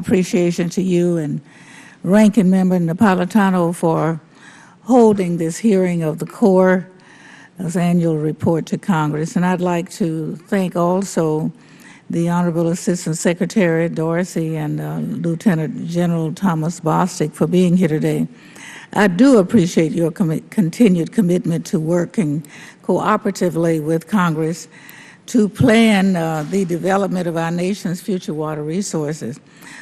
appreciation to you and Ranking Member Napolitano for holding this hearing of the Corps' annual report to Congress. And I'd like to thank also the Honorable Assistant Secretary Dorsey and Lieutenant General Thomas Bostic for being here today. I do appreciate your continued commitment to working cooperatively with Congress to plan the development of our nation's future water resources.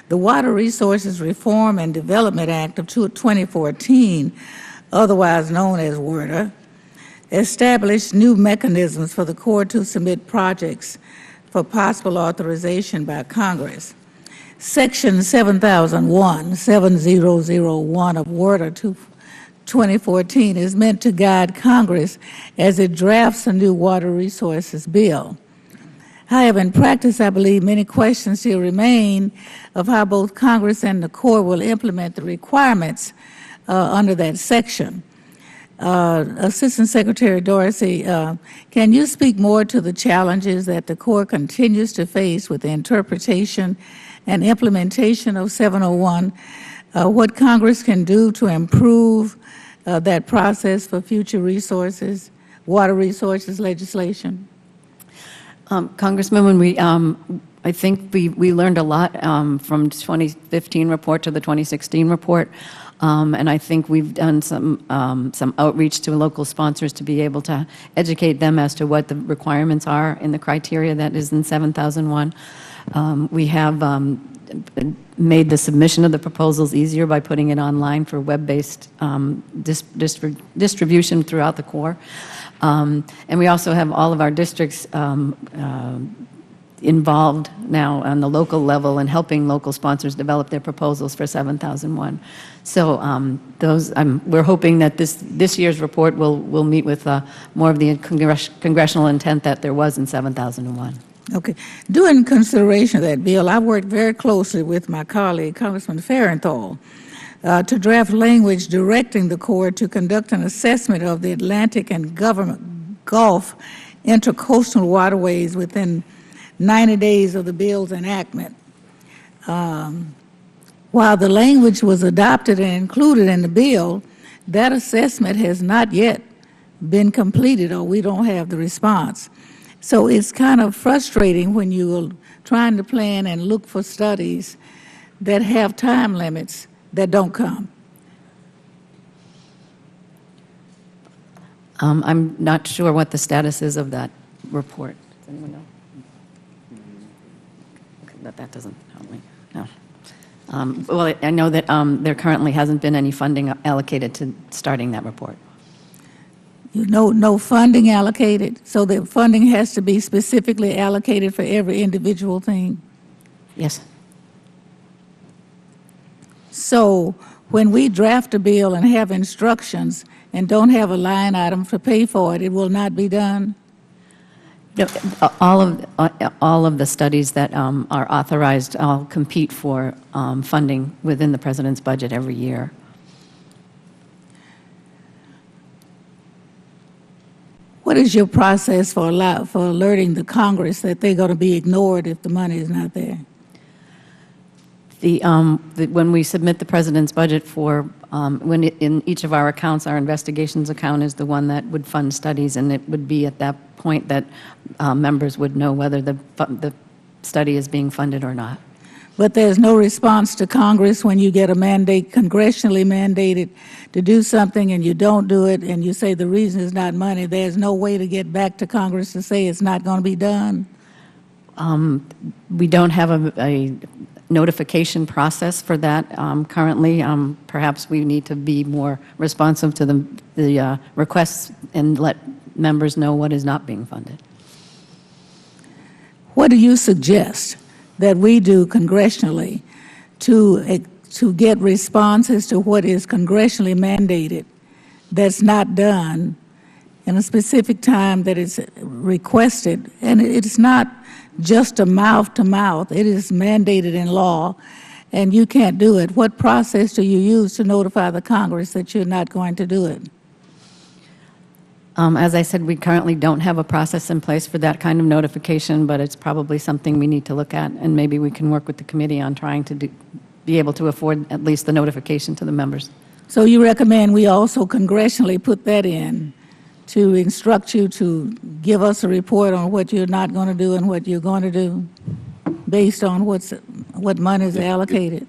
The Water Resources Reform and Development Act of 2014, otherwise known as WRDA, established new mechanisms for the Corps to submit projects for possible authorization by Congress. Section 7001 of WRDA 2014 is meant to guide Congress as it drafts a new water resources bill. However, in practice, I believe many questions still remain of how both Congress and the Corps will implement the requirements under that section. Assistant Secretary Dorsey, can you speak more to the challenges that the Corps continues to face with the interpretation and implementation of 701, what Congress can do to improve that process for future resources, water resources legislation? Congressman, when I think we learned a lot from the 2015 report to the 2016 report, and I think we've done some outreach to local sponsors to be able to educate them as to what the requirements are in the criteria that is in 7001. We have made the submission of the proposals easier by putting it online for web-based distribution throughout the Corps. And we also have all of our districts involved now on the local level in helping local sponsors develop their proposals for 7001. So we're hoping that this year's report will meet with more of the congressional intent that there was in 7001. Okay. Due in consideration of that bill, I've worked very closely with my colleague, Congressman Farenthold, to draft language directing the Corps to conduct an assessment of the Atlantic and Gulf intercoastal waterways within 90 days of the bill's enactment. While the language was adopted and included in the bill, that assessment has not yet been completed, or we don't have the response. So it's kind of frustrating when you're trying to plan and look for studies that have time limits that don't come. I'm not sure what the status is of that report. Does anyone know? Okay, that doesn't help me. No. Well, I know that there currently hasn't been any funding allocated to starting that report. You know, no funding allocated, so the funding has to be specifically allocated for every individual thing? Yes. So when we draft a bill and have instructions and don't have a line item to pay for it, it will not be done? All of the studies that are authorized compete for funding within the President's budget every year. What is your process for alerting the Congress that they're going to be ignored if the money is not there? When we submit the President's budget in each of our accounts, our investigations account is the one that would fund studies, and it would be at that point that members would know whether the study is being funded or not. But there's no response to Congress when you get a mandate, congressionally mandated, to do something and you don't do it and you say the reason is not money. There's no way to get back to Congress to say it's not going to be done? We don't have a notification process for that currently. Perhaps we need to be more responsive to the requests and let members know what is not being funded. What do you suggest that we do congressionally to get responses to what is congressionally mandated that's not done in a specific time that is requested? And it's not just a mouth-to-mouth. It is mandated in law, and you can't do it. What process do you use to notify the Congress that you're not going to do it? As I said, we currently don't have a process in place for that kind of notification, but it's probably something we need to look at, and maybe we can work with the committee on trying to be able to afford at least the notification to the members. So you recommend we also congressionally put that in to instruct you to give us a report on what you're not going to do and what you're going to do based on what money is allocated?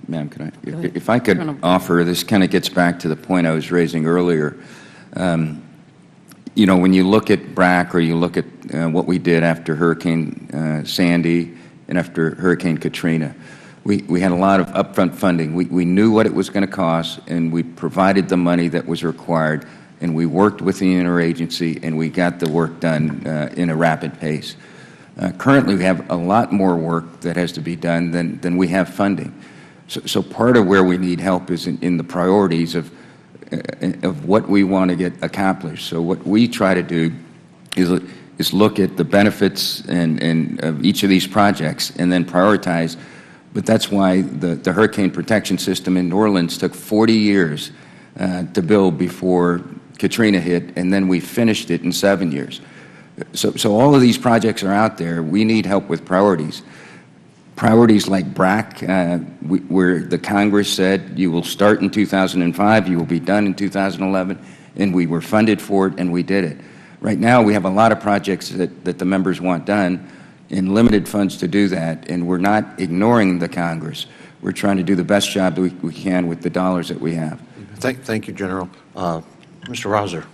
Ma'am, if I could offer, this kind of gets back to the point I was raising earlier. You know, when you look at BRAC or you look at what we did after Hurricane Sandy and after Hurricane Katrina, we had a lot of upfront funding. We knew what it was going to cost, and we provided the money that was required, and we worked with the interagency, and we got the work done in a rapid pace. Currently, we have a lot more work that has to be done than we have funding. So part of where we need help is in the priorities of what we want to get accomplished. So what we try to do is look at the benefits of each of these projects and then prioritize. But that's why the hurricane protection system in New Orleans took 40 years to build before Katrina hit, and then we finished it in 7 years. So all of these projects are out there. We need help with priorities. Priorities like BRAC, where the Congress said you will start in 2005, you will be done in 2011, and we were funded for it, and we did it. Right now, we have a lot of projects that the members want done and limited funds to do that, and we're not ignoring the Congress. We're trying to do the best job that we can with the dollars that we have. Thank you, General. Mr. Rauser.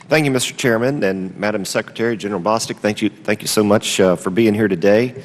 Thank you, Mr. Chairman, and Madam Secretary, General Bostic. Thank you so much for being here today.